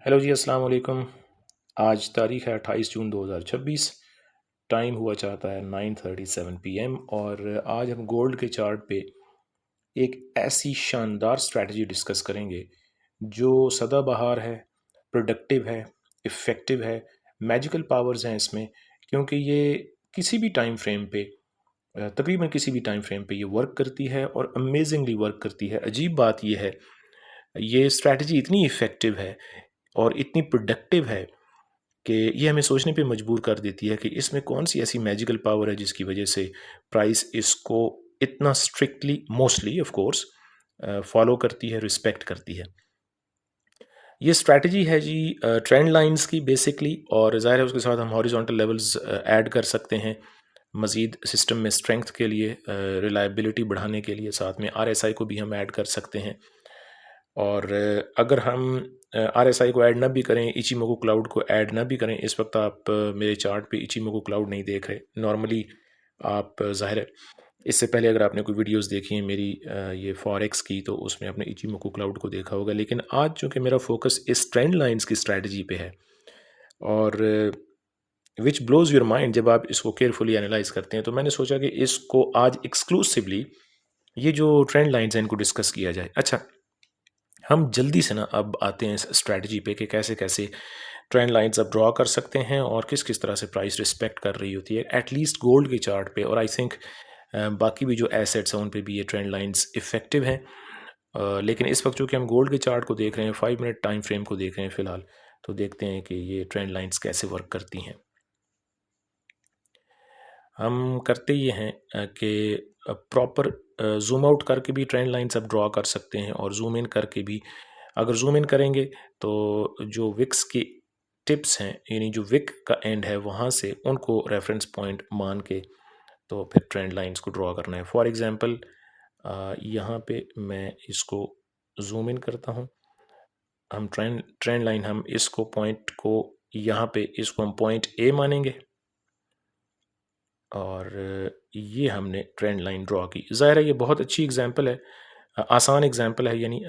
Hello जी, अस्सलाम वालेकुम। आज तारीख़ है 28 जून 2026। टाइम हुआ चाहता है 9:37 PM और आज हम गोल्ड के चार्ट पे एक ऐसी शानदार स्ट्रैटेजी डिस्कस करेंगे जो सदाबहार है, प्रोडक्टिव है, इफ़ेक्टिव है, मैजिकल पावर्स हैं इसमें, क्योंकि ये किसी भी टाइम फ्रेम पे तकरीबन किसी भी टाइम फ्रेम पे ये वर्क करती है और अमेजिंगली वर्क करती है। अजीब बात ये है, ये स्ट्रैटेजी इतनी इफ़ेक्टिव है और इतनी प्रोडक्टिव है कि ये हमें सोचने पे मजबूर कर देती है कि इसमें कौन सी ऐसी मैजिकल पावर है जिसकी वजह से प्राइस इसको इतना strictly mostly of course follow करती है, रिस्पेक्ट करती है। ये स्ट्रैटेजी है जी ट्रेंड लाइंस की बेसिकली, और ज़ाहिर है उसके साथ हम हॉरिजॉन्टल लेवल्स ऐड कर सकते हैं मज़ीद सिस्टम में स्ट्रेंथ के लिए, रिलायबिलिटी बढ़ाने के लिए। साथ में RSI को भी हम ऐड कर सकते हैं। और अगर हम RSI को ऐड ना भी करें, इचिमोकू क्लाउड को ऐड ना भी करें, इस वक्त आप मेरे चार्ट पे इचिमोकू क्लाउड नहीं देख रहे नॉर्मली। आप ज़ाहिर है इससे पहले अगर आपने कोई वीडियोस देखी हैं मेरी ये फॉरेक्स की, तो उसमें आपने इचिमोकू क्लाउड को देखा होगा। लेकिन आज चूँकि मेरा फोकस इस ट्रेंड लाइंस की स्ट्रैटेजी पे है, और विच ब्लोज़ योर माइंड जब आप इसको केयरफुली एनालाइज करते हैं, तो मैंने सोचा कि इसको आज एक्सक्लूसिवली ये जो ट्रेंड लाइंस हैं इनको डिस्कस किया जाए। अच्छा, हम जल्दी से ना अब आते हैं इस स्ट्रैटेजी पे कि कैसे कैसे ट्रेंड लाइंस अब ड्रॉ कर सकते हैं और किस किस तरह से प्राइस रिस्पेक्ट कर रही होती है एटलीस्ट गोल्ड के चार्ट पे। और आई थिंक बाकी भी जो एसेट्स हैं उन पे भी ये ट्रेंड लाइंस इफ़ेक्टिव हैं। लेकिन इस वक्त चूँकि हम गोल्ड के चार्ट को देख रहे हैं, 5 मिनट टाइम फ्रेम को देख रहे हैं फ़िलहाल, तो देखते हैं कि ये ट्रेंड लाइंस कैसे वर्क करती हैं। हम करते ये हैं कि प्रॉपर ज़ूम आउट करके भी ट्रेंड लाइंस अब ड्रॉ कर सकते हैं और ज़ूम इन करके भी। अगर ज़ूम इन करेंगे तो जो विक्स की टिप्स हैं, यानी जो विक का एंड है वहाँ से उनको रेफरेंस पॉइंट मान के तो फिर ट्रेंड लाइंस को ड्रॉ करना है। फॉर एग्ज़ाम्पल यहाँ पे मैं इसको ज़ूम इन करता हूँ। हम ट्रेंड ट्रेंड लाइन हम इसको पॉइंट को यहाँ पे इसको हम पॉइंट ए मानेंगे और ये हमने ट्रेंड लाइन ड्रॉ की। ज़ाहिर है ये बहुत अच्छी एग्जांपल है, आसान एग्जांपल है। यानी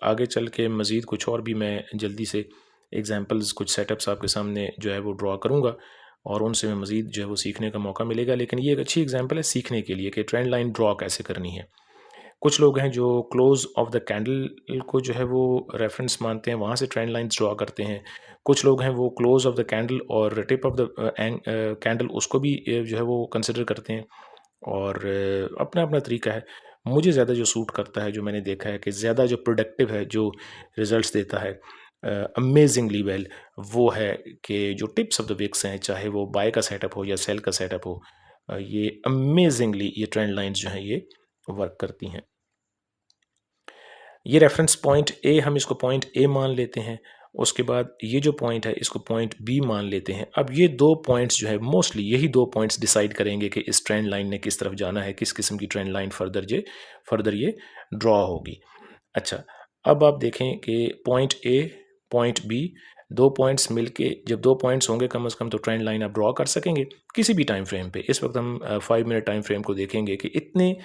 आगे चल के मज़ीद कुछ और भी मैं जल्दी से एग्जांपल्स, कुछ सेटअप्स आपके सामने जो है वो ड्रॉ करूँगा और उनसे मैं मज़ीद जो है वो सीखने का मौका मिलेगा। लेकिन ये एक अच्छी एग्जांपल है सीखने के लिए कि ट्रेंड लाइन ड्रॉ कैसे करनी है। कुछ लोग हैं जो क्लोज ऑफ द कैंडल को जो है वो रेफरेंस मानते हैं, वहाँ से ट्रेंड लाइंस ड्रॉ करते हैं। कुछ लोग हैं वो क्लोज ऑफ द कैंडल और टिप ऑफ द कैंडल उसको भी जो है वो कंसिडर करते हैं, और अपना अपना तरीका है। मुझे ज़्यादा जो सूट करता है, जो मैंने देखा है कि ज़्यादा जो प्रोडक्टिव है, जो रिजल्ट्स देता है अमेजिंगली वेल, वो है कि जो टिप्स ऑफ द विक्स हैं, चाहे वो बाय का सेटअप हो या सेल का सेटअप हो, ये अमेजिंगली ये ट्रेंड लाइंस जो हैं ये वर्क करती हैं। ये रेफरेंस पॉइंट ए, हम इसको पॉइंट ए मान लेते हैं। उसके बाद ये जो पॉइंट है इसको पॉइंट बी मान लेते हैं। अब ये दो पॉइंट्स जो है मोस्टली यही दो पॉइंट्स डिसाइड करेंगे कि इस ट्रेंड लाइन ने किस तरफ जाना है, किस किस्म की ट्रेंड लाइन फर्दर ये ड्रॉ होगी। अच्छा, अब आप देखें कि पॉइंट ए, पॉइंट बी, दो पॉइंट्स मिलके जब दो पॉइंट्स होंगे कम से कम, तो ट्रेंड लाइन आप ड्रॉ कर सकेंगे किसी भी टाइम फ्रेम पे। इस वक्त हम 5 मिनट टाइम फ्रेम को देखेंगे कि इतने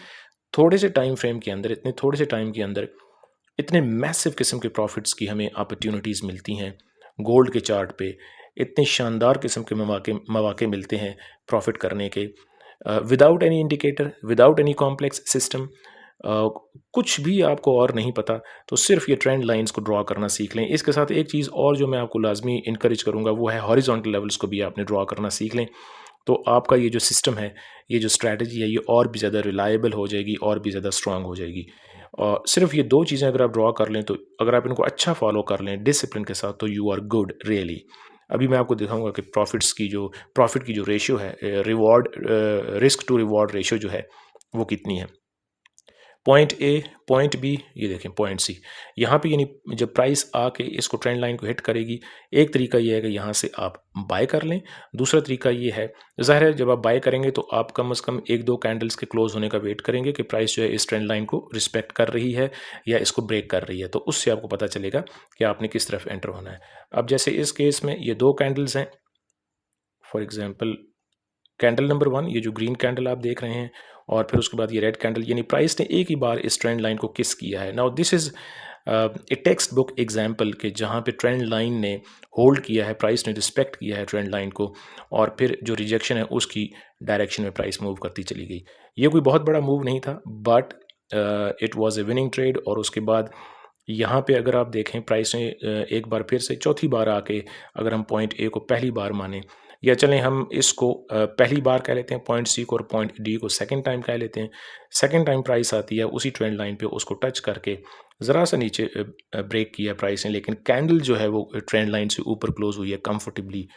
थोड़े से टाइम फ्रेम के अंदर, इतने थोड़े से टाइम के अंदर इतने मैसिव किस्म के प्रॉफिट्स की हमें अपॉर्चुनिटीज़ मिलती हैं। गोल्ड के चार्ट पे इतने शानदार किस्म के मौके मिलते हैं प्रॉफिट करने के, without any indicator, without any complex system. कुछ भी आपको और नहीं पता, तो सिर्फ ये ट्रेंड लाइंस को ड्रॉ करना सीख लें। इसके साथ एक चीज़ और जो मैं आपको लाजमी इनकरेज करूँगा वो है हॉरिजॉन्टल लेवल्स को भी आपने ड्रॉ करना सीख लें। तो आपका ये जो सिस्टम है, ये जो स्ट्रैटेजी है, ये और भी ज़्यादा रिलायबल हो जाएगी, और भी ज़्यादा स्ट्रांग हो जाएगी। और सिर्फ ये दो चीज़ें अगर आप ड्रॉ कर लें, तो अगर आप इनको अच्छा फॉलो कर लें डिसिप्लिन के साथ, तो यू आर गुड रियली। अभी मैं आपको दिखाऊंगा कि प्रॉफिट की जो रेशियो है, रिस्क टू रिवॉर्ड रेशियो जो है वो कितनी है। पॉइंट ए, पॉइंट बी, ये देखें पॉइंट सी। यहाँ पे यानी जब प्राइस आके इसको ट्रेंड लाइन को हिट करेगी, एक तरीका ये है कि यहाँ से आप बाय कर लें। दूसरा तरीका ये है, ज़ाहिर है जब आप बाय करेंगे तो आप कम से कम एक दो कैंडल्स के क्लोज होने का वेट करेंगे कि प्राइस जो है इस ट्रेंड लाइन को रिस्पेक्ट कर रही है या इसको ब्रेक कर रही है, तो उससे आपको पता चलेगा कि आपने किस तरफ एंटर होना है। अब जैसे इस केस में ये दो कैंडल्स हैं, फॉर एग्जाम्पल कैंडल नंबर 1, ये जो ग्रीन कैंडल आप देख रहे हैं, और फिर उसके बाद ये रेड कैंडल, यानी प्राइस ने एक ही बार इस ट्रेंड लाइन को किस किया है। Now this is a text book example के जहाँ पे ट्रेंड लाइन ने होल्ड किया है, प्राइस ने रिस्पेक्ट किया है ट्रेंड लाइन को, और फिर जो रिजेक्शन है उसकी डायरेक्शन में प्राइस मूव करती चली गई। ये कोई बहुत बड़ा मूव नहीं था, but it was a winning trade. और उसके बाद यहाँ पे अगर आप देखें, प्राइस ने एक बार फिर से चौथी बार आके, अगर हम पॉइंट ए को पहली बार माने, या चलें हम इसको पहली बार कह लेते हैं पॉइंट सी को, और पॉइंट डी को सेकंड टाइम कह लेते हैं। सेकंड टाइम प्राइस आती है उसी ट्रेंड लाइन पे, उसको टच करके ज़रा सा नीचे ब्रेक किया प्राइस ने, लेकिन कैंडल जो है वो ट्रेंड लाइन से ऊपर क्लोज हुई है comfortably,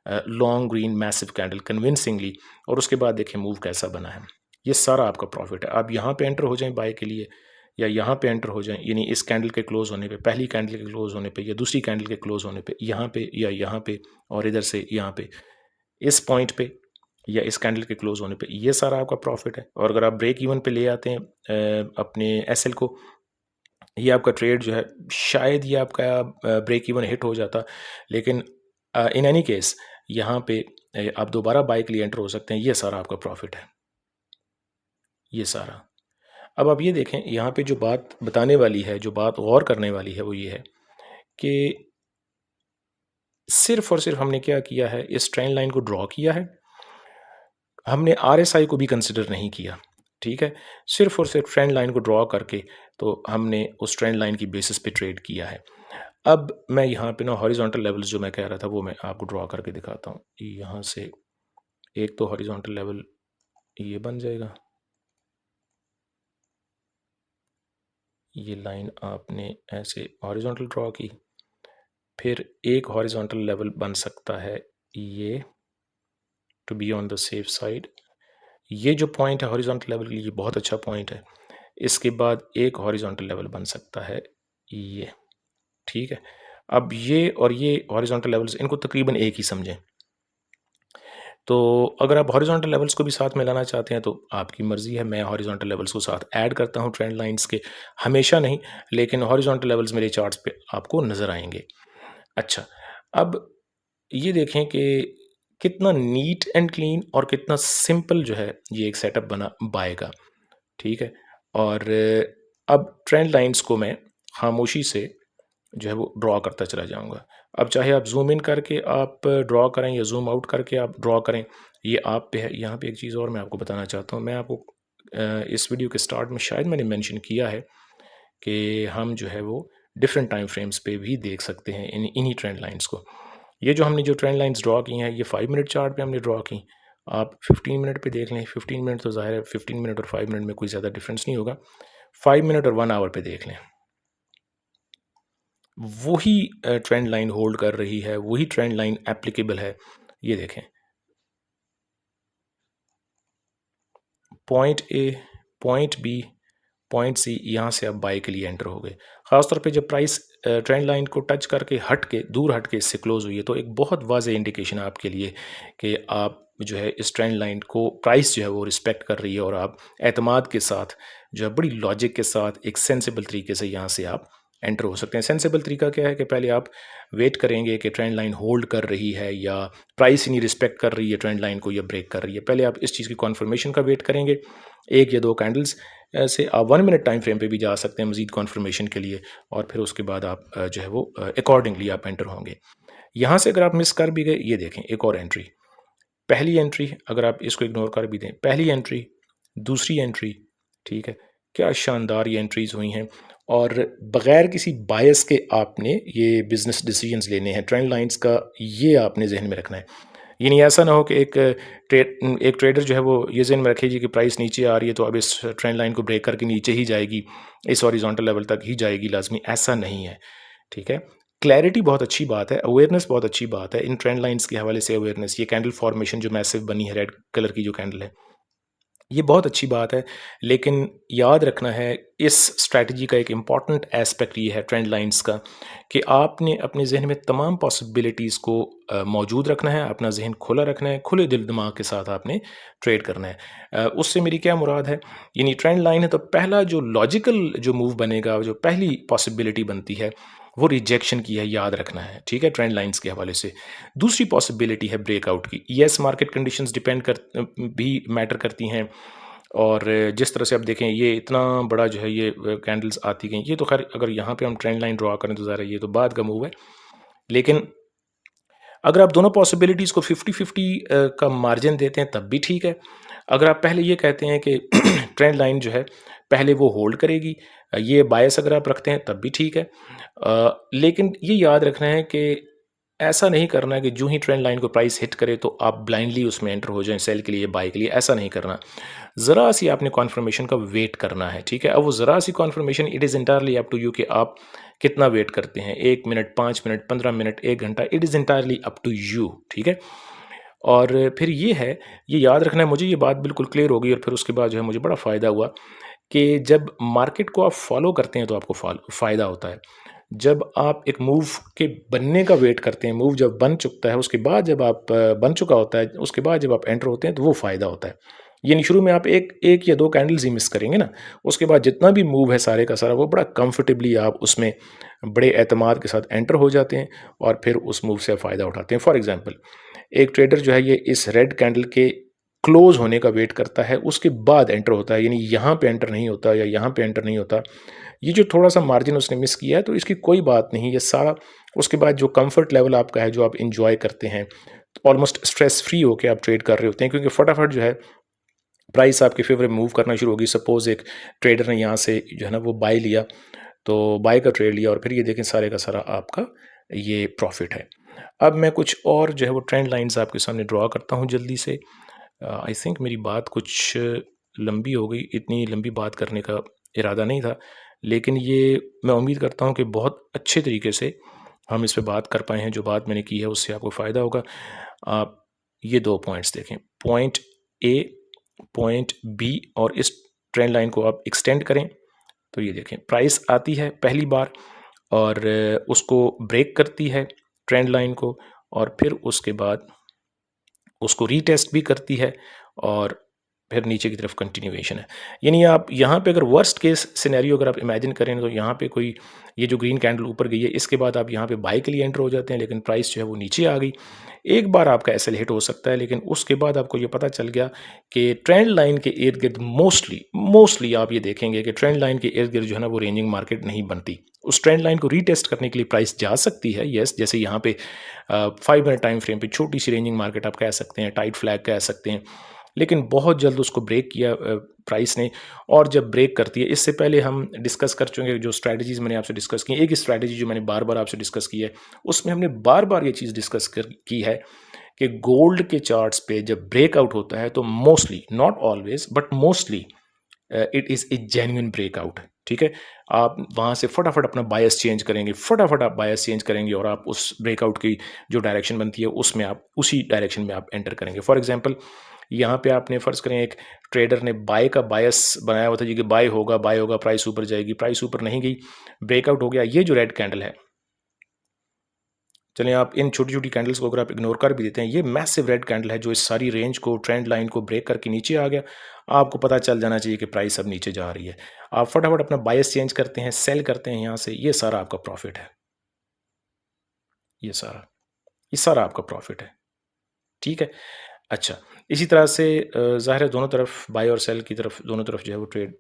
long green massive candle convincingly. और उसके बाद देखें मूव कैसा बना है। ये सारा आपका प्रॉफिट है। आप यहाँ पे एंटर हो जाएं बाय के लिए, या यहाँ पे एंटर हो जाएं, यानी इस कैंडल के क्लोज होने पे, पहली कैंडल के क्लोज होने पे, या दूसरी कैंडल के क्लोज होने पे, यहाँ पे या यहाँ पे, और इधर से यहाँ पे इस पॉइंट पे, या इस कैंडल के क्लोज होने पे, ये सारा आपका प्रॉफिट है। और अगर आप ब्रेक इवन पे ले आते हैं अपने एसएल को, ये आपका ट्रेड जो है शायद ये आपका ब्रेक इवन हिट हो जाता, लेकिन इन एनी केस यहाँ पे आप दोबारा बाय के लिए एंटर हो सकते हैं। ये सारा आपका प्रॉफिट है, ये सारा। अब आप ये देखें, यहाँ पे जो बात बताने वाली है, जो बात गौर करने वाली है, वो ये है कि सिर्फ और सिर्फ हमने क्या किया है, इस ट्रेंड लाइन को ड्रॉ किया है, हमने आरएसआई को भी कंसिडर नहीं किया। ठीक है, सिर्फ और सिर्फ ट्रेंड लाइन को ड्रॉ करके तो हमने उस ट्रेंड लाइन की बेसिस पे ट्रेड किया है। अब मैं यहाँ पे ना हॉरिजॉन्टल लेवल्स जो मैं कह रहा था वो मैं आपको ड्रॉ करके दिखाता हूँ। यहाँ से एक तो हॉरिजॉन्टल लेवल ये बन जाएगा, ये लाइन आपने ऐसे हॉरिजॉन्टल ड्रॉ की, फिर एक हॉरिजॉन्टल लेवल बन सकता है ये, to be on the safe side. ये जो पॉइंट है हॉरिजॉन्टल लेवल के लिए, बहुत अच्छा पॉइंट है। इसके बाद एक हॉरिजॉन्टल लेवल बन सकता है ये। ठीक है, अब ये और ये हॉरिजॉन्टल लेवल्स, इनको तकरीबन एक ही समझें। तो अगर आप हॉरिजॉन्टल लेवल्स को भी साथ में लाना चाहते हैं तो आपकी मर्ज़ी है। मैं हॉरिजॉन्टल लेवल्स को साथ ऐड करता हूँ ट्रेंड लाइंस के, हमेशा नहीं, लेकिन हॉरिजॉन्टल लेवल्स मेरे चार्ट्स पे आपको नज़र आएंगे। अच्छा, अब ये देखें कि कितना नीट एंड क्लीन और कितना सिंपल जो है ये एक सेटअप बना बाय का। ठीक है, और अब ट्रेंड लाइंस को मैं खामोशी से जो है वो ड्रॉ करता चला जाऊंगा। अब चाहे आप जूम इन करके आप ड्रॉ करें या जूम आउट करके आप ड्रॉ करें, ये आप पे है। यहाँ पे एक चीज़ और मैं आपको बताना चाहता हूँ। मैं आपको इस वीडियो के स्टार्ट में शायद मैंने मेंशन किया है कि हम जो है वो डिफरेंट टाइम फ्रेम्स पे भी देख सकते हैं इन्हीं ट्रेंड लाइंस को। ये जो हमने जो ट्रेंड लाइंस ड्रॉ की हैं, ये 5 मिनट चार्ट पे हमने ड्रॉ की। आप 15 मिनट पे देख लें। 15 मिनट तो ज़ाहिर है, 15 मिनट और 5 मिनट में कोई ज़्यादा डिफरेंस नहीं होगा। 5 मिनट और 1 आवर पे देख लें, वही ट्रेंड लाइन होल्ड कर रही है, वही ट्रेंड लाइन एप्लीकेबल है। ये देखें, point A, point B, point C, यहाँ से आप बाय के लिए एंटर हो गए। ख़ासतौर पे जब प्राइस ट्रेंड लाइन को टच करके हट के, दूर हट के इससे क्लोज हुई है, तो एक बहुत वाज़ेह इंडिकेशन है आपके लिए कि आप जो है इस ट्रेंड लाइन को, प्राइस जो है वो रिस्पेक्ट कर रही है, और आप एतमाद के साथ जो है बड़ी लॉजिक के साथ एक सेंसिबल तरीके से यहाँ से आप एंटर हो सकते हैं। सेंसिबल तरीका क्या है कि पहले आप वेट करेंगे कि ट्रेंड लाइन होल्ड कर रही है या प्राइस ही नहीं रिस्पेक्ट कर रही है ट्रेंड लाइन को, या ब्रेक कर रही है। पहले आप इस चीज़ की कॉन्फर्मेशन का वेट करेंगे। एक या दो कैंडल्स से आप 1 मिनट टाइम फ्रेम पे भी जा सकते हैं मज़ीद कॉन्फर्मेशन के लिए, और फिर उसके बाद आप जो है वो अकॉर्डिंगली आप एंटर होंगे। यहाँ से अगर आप मिस कर भी गए, ये देखें एक और एंट्री, पहली एंट्री, अगर आप इसको इग्नोर कर भी दें, पहली एंट्री, दूसरी एंट्री। ठीक है, क्या शानदार ये एंट्रीज हुई हैं, और बग़ैर किसी बायस के आपने ये बिज़नेस डिसीजंस लेने हैं। ट्रेंड लाइंस का ये आपने जहन में रखना है। यानी ऐसा ना हो कि एक ट्रेडर जो है वो ये ज़हन में रखे जी कि प्राइस नीचे आ रही है तो अब इस ट्रेंड लाइन को ब्रेक करके नीचे ही जाएगी, इस हॉरिजॉन्टल लेवल तक ही जाएगी लाजमी। ऐसा नहीं है। ठीक है, क्लैरिटी बहुत अच्छी बात है, अवेयरनेस बहुत अच्छी बात है। इन ट्रेंड लाइंस के हवाले से अवेयरनेस, ये कैंडल फॉर्मेशन जो मैसिव बनी है, रेड कलर की जो कैंडल है, ये बहुत अच्छी बात है। लेकिन याद रखना है, इस स्ट्रैटेजी का एक इम्पॉर्टेंट एस्पेक्ट ये है ट्रेंड लाइंस का, कि आपने अपने जहन में तमाम पॉसिबिलिटीज़ को मौजूद रखना है, अपना जहन खुला रखना है, खुले दिल दिमाग के साथ आपने ट्रेड करना है। उससे मेरी क्या मुराद है, यानी ट्रेंड लाइन है तो पहला जो लॉजिकल जो मूव बनेगा, जो पहली पॉसिबिलिटी बनती है, वो रिजेक्शन की है, याद रखना है। ठीक है, ट्रेंड लाइंस के हवाले से। दूसरी पॉसिबिलिटी है ब्रेकआउट की। येस, मार्केट कंडीशंस डिपेंड कर भी मैटर करती हैं, और जिस तरह से आप देखें ये इतना बड़ा जो है ये कैंडल्स आती गई, ये तो खैर अगर यहाँ पे हम ट्रेंड लाइन ड्रा करें तो ज़रा ये तो बाद का मूव है। लेकिन अगर आप दोनों पॉसिबिलिटीज़ को 50-50 का मार्जिन देते हैं तब भी ठीक है। अगर आप पहले ये कहते हैं कि ट्रेंड लाइन जो है पहले वो होल्ड करेगी, ये बायस अगर आप रखते हैं तब भी ठीक है। लेकिन ये याद रखना है कि ऐसा नहीं करना है कि जो ही ट्रेंड लाइन को प्राइस हिट करे तो आप ब्लाइंडली उसमें एंटर हो जाएं सेल के लिए, बाय के लिए, ऐसा नहीं करना। ज़रा सी आपने कॉन्फर्मेशन का वेट करना है, ठीक है। अब वो ज़रा सी confirmation it is entirely up to you कि आप कितना वेट करते हैं, 1 मिनट, 5 मिनट, 15 मिनट, 1 घंटा, it is entirely up to you, ठीक है। और फिर ये है, ये याद रखना है, मुझे ये बात बिल्कुल क्लियर हो गई और फिर उसके बाद जो है मुझे बड़ा फ़ायदा हुआ कि जब मार्केट को आप फॉलो करते हैं तो आपको फ़ायदा होता है। जब आप एक मूव के बनने का वेट करते हैं, मूव जब बन चुकता है उसके बाद जब आप बन चुका होता है, उसके बाद जब आप एंटर होते हैं तो वो फ़ायदा होता है। यानी शुरू में आप एक एक या 2 कैंडल्स ही मिस करेंगे ना, उसके बाद जितना भी मूव है सारे का सारा वो बड़ा कंफर्टेबली आप उसमें बड़े एतमाद के साथ एंटर हो जाते हैं और फिर उस मूव से फ़ायदा उठाते हैं। फॉर एग्ज़ाम्पल एक ट्रेडर जो है ये इस रेड कैंडल के क्लोज़ होने का वेट करता है, उसके बाद एंटर होता है, यानी यहाँ पे एंटर नहीं होता या यहाँ पे एंटर नहीं होता। ये जो थोड़ा-सा मार्जिन उसने मिस किया है तो इसकी कोई बात नहीं, ये सारा उसके बाद जो कम्फ़र्ट लेवल आपका है, जो आप एन्जॉय करते हैं, ऑलमोस्ट स्ट्रेस फ्री होके आप ट्रेड कर रहे होते हैं क्योंकि फटाफट जो है प्राइस आपके फ़ेवर में मूव करना शुरू होगी। सपोज़ एक ट्रेडर ने यहाँ से जो है ना वो बाय लिया, तो बाय का ट्रेड लिया और फिर ये देखें सारे का सारा आपका ये प्रॉफ़िट है। अब मैं कुछ और जो है वो ट्रेंड लाइन्स आपके सामने ड्रॉ करता हूँ जल्दी से। आई थिंक मेरी बात कुछ लंबी हो गई, इतनी लंबी बात करने का इरादा नहीं था, लेकिन ये मैं उम्मीद करता हूँ कि बहुत अच्छे तरीके से हम इस पे बात कर पाए हैं। जो बात मैंने की है उससे आपको फ़ायदा होगा। आप ये 2 पॉइंट्स देखें, पॉइंट ए, पॉइंट बी और इस ट्रेंड लाइन को आप एक्सटेंड करें तो ये देखें प्राइस आती है पहली बार और उसको ब्रेक करती है ट्रेंड लाइन को और फिर उसके बाद उसको रीटेस्ट भी करती है और फिर नीचे की तरफ कंटिन्यूएशन है। यानी आप यहाँ पे अगर वर्स्ट केस सिनेरियो अगर आप इमेजिन करें तो यहाँ पे कोई ये जो ग्रीन कैंडल ऊपर गई है इसके बाद आप यहाँ पे बाय के लिए एंटर हो जाते हैं, लेकिन प्राइस जो है वो नीचे आ गई। एक बार आपका एसएल हिट हो सकता है, लेकिन उसके बाद आपको ये पता चल गया कि ट्रेंड लाइन के इर्द गिर्द मोस्टली आप ये देखेंगे कि ट्रेंड लाइन के इर्द गिर्द जो है ना वो रेंजिंग मार्केट नहीं बनती। उस ट्रेंड लाइन को रीटेस्ट करने के लिए प्राइस जा सकती है, यस, जैसे यहाँ पे 5 मिनट टाइम फ्रेम पे छोटी सी रेंजिंग मार्केट आप कह सकते हैं, टाइट फ्लैग कह सकते हैं, लेकिन बहुत जल्द उसको ब्रेक किया प्राइस ने। और जब ब्रेक करती है, इससे पहले हम डिस्कस कर चुके हैं जो स्ट्रैटेजीज मैंने आपसे डिस्कस की, एक स्ट्रैटेजी जो मैंने बार बार आपसे डिस्कस की है उसमें हमने बार बार ये चीज़ डिस्कस की है कि गोल्ड के चार्ट्स पे जब ब्रेकआउट होता है तो mostly, not always but mostly, it is a genuine breakout, ठीक है। आप वहाँ से फटाफट अपना बायस चेंज करेंगे, फटाफट आप बायस चेंज करेंगे और आप उस ब्रेकआउट की जो डायरेक्शन बनती है उसमें आप उसी डायरेक्शन में आप एंटर करेंगे। फॉर एग्जांपल यहाँ पे आपने फ़र्ज़ करें एक ट्रेडर ने बाय का बायस बनाया हुआ था जी कि बाय होगा, प्राइस ऊपर जाएगी, प्राइस ऊपर नहीं गई, ब्रेकआउट हो गया। ये जो रेड कैंडल है, चलें आप इन छोटी-छोटी कैंडल्स को अगर आप इग्नोर कर भी देते हैं, ये मैसिव रेड कैंडल है जो इस सारी रेंज को, ट्रेंड लाइन को ब्रेक करके नीचे आ गया। आपको पता चल जाना चाहिए कि प्राइस अब नीचे जा रही है। आप फटाफट अपना बायस चेंज करते हैं, सेल करते हैं यहाँ से, ये सारा आपका प्रॉफ़िट है। ये सारा आपका प्रॉफ़िट है, ठीक है? अच्छा, इसी तरह से ज़ाहिर है दोनों तरफ बाय और सेल की तरफ दोनों तरफ जो है वो ट्रेड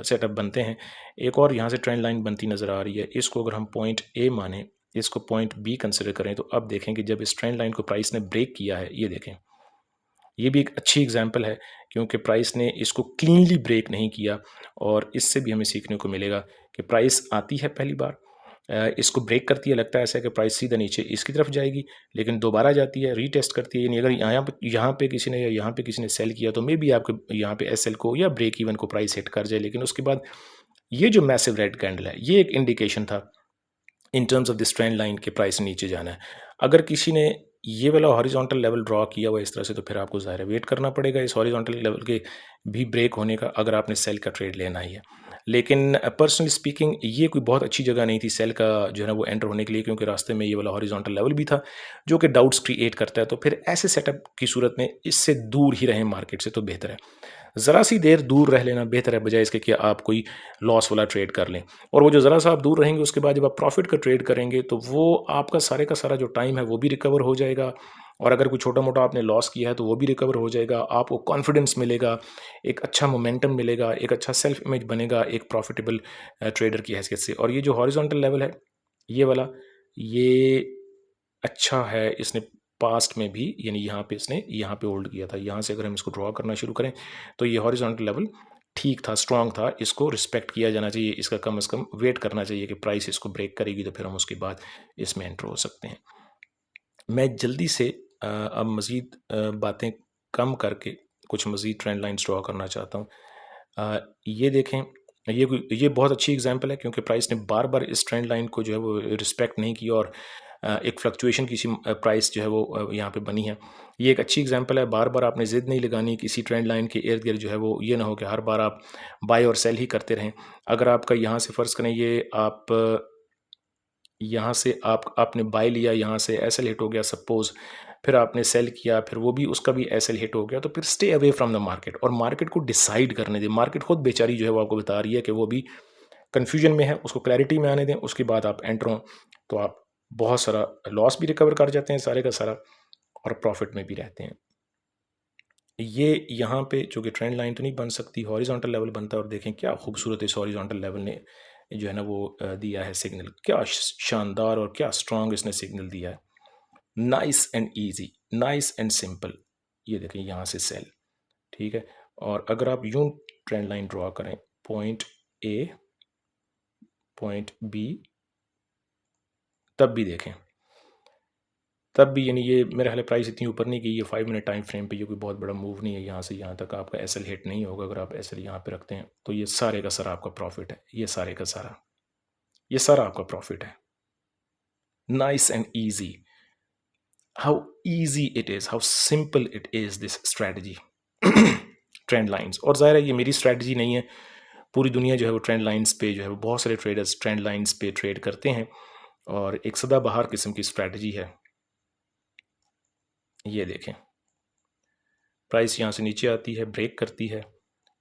सेटअप बनते हैं। एक और यहाँ से ट्रेंड लाइन बनती नज़र आ रही है। इसको अगर हम पॉइंट ए मानें, इसको पॉइंट बी कंसिडर करें तो अब देखें कि जब इस ट्रेंड लाइन को प्राइस ने ब्रेक किया है, ये देखें, ये भी एक अच्छी एग्जांपल है क्योंकि प्राइस ने इसको क्लीनली ब्रेक नहीं किया और इससे भी हमें सीखने को मिलेगा कि प्राइस आती है पहली बार, इसको ब्रेक करती है, लगता है ऐसा है कि प्राइस सीधा नीचे इसकी तरफ जाएगी, लेकिन दोबारा जाती है, रीटेस्ट करती है। यानी अगर यहाँ पे किसी ने या यहाँ पे किसी ने सेल किया तो मे बी आपके यहाँ पे एसएल को या ब्रेक इवन को प्राइस हिट कर जाए, लेकिन उसके बाद ये जो मैसिव रेड कैंडल है ये एक इंडिकेशन था in terms of this trend line के प्राइस नीचे जाना है। अगर किसी ने ये वाला हॉरिजॉन्टल लेवल ड्रॉ किया हुआ इस तरह से तो फिर आपको ज़ाहिर है वेट करना पड़ेगा इस हॉरिजॉन्टल लेवल के भी ब्रेक होने का, अगर आपने सेल का ट्रेड लेना ही है। लेकिन पर्सनली स्पीकिंग ये कोई बहुत अच्छी जगह नहीं थी सेल का जो है ना वो एंटर होने के लिए, क्योंकि रास्ते में ये वाला हॉरिजॉन्टल लेवल भी था जो कि डाउट्स क्रिएट करता है। तो फिर ऐसे सेटअप की सूरत में इससे दूर ही रहें मार्केट से तो बेहतर है। ज़रा सी देर दूर रह लेना बेहतर है बजाय इसके कि आप कोई लॉस वाला ट्रेड कर लें। और वो जो ज़रा सा आप दूर रहेंगे उसके बाद जब आप प्रॉफिट का ट्रेड करेंगे तो वो आपका सारे का सारा जो टाइम है वो भी रिकवर हो जाएगा और अगर कोई छोटा मोटा आपने लॉस किया है तो वो भी रिकवर हो जाएगा, आपको कॉन्फिडेंस मिलेगा, एक अच्छा मोमेंटम मिलेगा, एक अच्छा सेल्फ इमेज बनेगा एक प्रॉफिटेबल ट्रेडर की हैसियत से। और ये जो हॉरिजॉन्टल लेवल है ये वाला, ये अच्छा है, इसने पास्ट में भी यानी यहाँ पे इसने यहाँ पे होल्ड किया था। यहाँ से अगर हम इसको ड्रॉ करना शुरू करें तो ये हॉरिजॉन्टल लेवल ठीक था, स्ट्रांग था, इसको रिस्पेक्ट किया जाना चाहिए, इसका कम से कम वेट करना चाहिए कि प्राइस इसको ब्रेक करेगी तो फिर हम उसके बाद इसमें एंटर हो सकते हैं। मैं जल्दी से अब मज़ीद बातें कम करके कुछ मज़ीद ट्रेंड लाइन्स ड्रॉ करना चाहता हूँ। ये देखें, ये बहुत अच्छी एग्जांपल है क्योंकि प्राइस ने बार बार इस ट्रेंड लाइन को जो है वो रिस्पेक्ट नहीं किया और एक फ्लक्चुएशन किसी प्राइस जो है वो यहाँ पे बनी है। ये एक अच्छी एग्जांपल है, बार बार आपने ज़िद नहीं लगानी किसी ट्रेंड लाइन के इर्द गिर्द, जो है वो ये ना हो कि हर बार आप बाय और सेल ही करते रहें। अगर आपका यहाँ से फ़र्ज़ करें ये आप यहाँ से आपने बाय लिया, यहाँ से एसएल हिट हो गया सपोज़, फिर आपने सेल किया, फिर वो भी उसका भी एसएल हिट हो गया, तो फिर stay away from the market और मार्केट को डिसाइड करने दें। मार्केट खुद बेचारी जो है वो आपको बता रही है कि वो भी कन्फ्यूजन में है, उसको क्लैरिटी में आने दें, उसके बाद आप एंटर हों तो आप बहुत सारा लॉस भी रिकवर कर जाते हैं सारे का सारा और प्रॉफिट में भी रहते हैं। ये यहाँ पे चूँकि ट्रेंड लाइन तो नहीं बन सकती, हॉरिजॉन्टल लेवल बनता है और देखें क्या खूबसूरत इस हॉरिजॉन्टल लेवल ने जो है ना वो दिया है सिग्नल, क्या शानदार और क्या स्ट्रांग इसने सिग्नल दिया है। Nice and easy, nice and simple. ये देखें यहाँ से सेल, ठीक है। और अगर आप यूं ट्रेंड लाइन ड्रॉ करें, पॉइंट ए पॉइंट बी, तब भी देखें, तब भी यानी ये मेरा ख्याल प्राइस इतनी ऊपर नहीं गई, ये 5 मिनट टाइम फ्रेम पे ये कोई बहुत बड़ा मूव नहीं है। यहाँ से यहाँ तक आपका एसएल हिट नहीं होगा। अगर आप एसएल यहाँ पे रखते हैं तो ये सारे का सारा आपका प्रॉफिट है, ये सारे का सारा, ये सारा आपका प्रॉफिट है। Nice and easy, how easy it is, how simple it is this strategy trend lines. और ज़ाहिर है ये मेरी स्ट्रैटेजी नहीं है, पूरी दुनिया जो है वो ट्रेंड लाइन्स पे जो है वो बहुत सारे ट्रेडर्स ट्रेंड लाइन्स पे ट्रेड करते हैं और एक सदाबहार किस्म की स्ट्रैटेजी है। ये देखें, प्राइस यहाँ से नीचे आती है, ब्रेक करती है,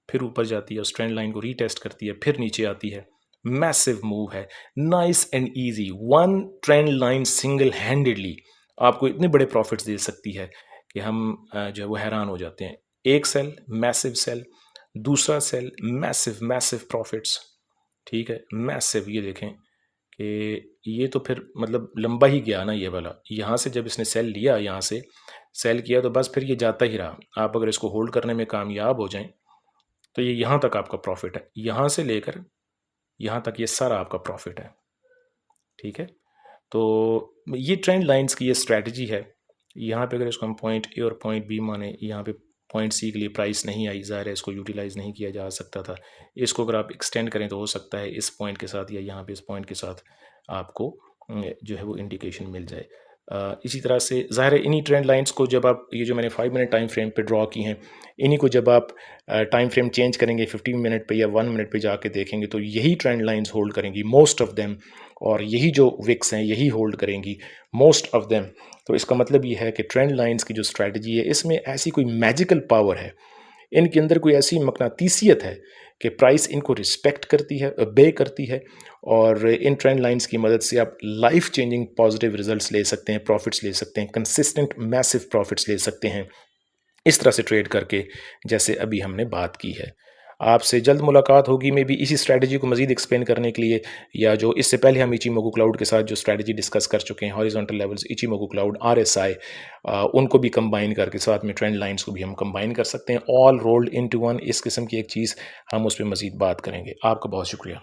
फिर ऊपर जाती है, उस ट्रेंड लाइन को रीटेस्ट करती है, फिर नीचे आती है, मैसिव मूव है, nice and easy. One trend line single handedly आपको इतने बड़े प्रॉफिट्स दे सकती है कि हम जो है वो हैरान हो जाते हैं। एक सेल मैसिव सेल, दूसरा सेल मैसिव मैसिव प्रॉफिट्स, ठीक है, मैसिव। ये देखें कि ये तो फिर मतलब लंबा ही गया ना ये वाला। यहाँ से जब इसने सेल लिया, यहाँ से सेल किया तो बस फिर ये जाता ही रहा। आप अगर इसको होल्ड करने में कामयाब हो जाएं तो ये यहाँ तक आपका प्रॉफिट है, यहाँ से लेकर यहाँ तक ये सारा आपका प्रॉफिट है, ठीक है। तो ये ट्रेंड लाइंस की ये स्ट्रैटेजी है। यहाँ पे अगर इसको हम पॉइंट ए और पॉइंट बी माने, यहाँ पे पॉइंट सी के लिए प्राइस नहीं आई, ज़ाहिर है इसको यूटिलाइज़ नहीं किया जा सकता था। इसको अगर आप एक्सटेंड करें तो हो सकता है इस पॉइंट के साथ या यहाँ पे इस पॉइंट के साथ आपको जो है वो इंडिकेशन मिल जाए। इसी तरह से ज़ाहिर है इन्हीं ट्रेंड लाइंस को जब आप, ये जो मैंने 5 मिनट टाइम फ्रेम पे ड्रॉ की हैं, इन्हीं को जब आप टाइम फ्रेम चेंज करेंगे 15 मिनट पे या 1 मिनट पे जाके देखेंगे तो यही ट्रेंड लाइंस होल्ड करेंगी मोस्ट ऑफ देम, और यही जो विक्स हैं यही होल्ड करेंगी मोस्ट ऑफ देम। तो इसका मतलब ये है कि ट्रेंड लाइंस की जो स्ट्रैटेजी है इसमें ऐसी कोई मैजिकल पावर है, इनके अंदर कोई ऐसी मकनातीसियत है कि प्राइस इनको रिस्पेक्ट करती है, ओबे करती है, और इन ट्रेंड लाइंस की मदद से आप लाइफ चेंजिंग पॉजिटिव रिजल्ट्स ले सकते हैं, प्रॉफिट्स ले सकते हैं, कंसिस्टेंट मैसिव प्रॉफिट्स ले सकते हैं इस तरह से ट्रेड करके जैसे अभी हमने बात की है। आपसे जल्द मुलाकात होगी मे बी इसी स्ट्रैटेजी को मज़ीद एक्सप्लेन करने के लिए, या जो इससे पहले हम इचिमोकू क्लाउड के साथ जो स्ट्रैटेजी डिस्कस कर चुके हैं, horizontal levels, Ichimoku cloud, RSI, उनको भी कंबाइन करके साथ में ट्रेंड लाइंस को भी हम कंबाइन कर सकते हैं, ऑल रोल्ड इनटू वन। इस किस्म की एक चीज़ हम उस पर मज़ीद बात करेंगे। आपका बहुत शुक्रिया।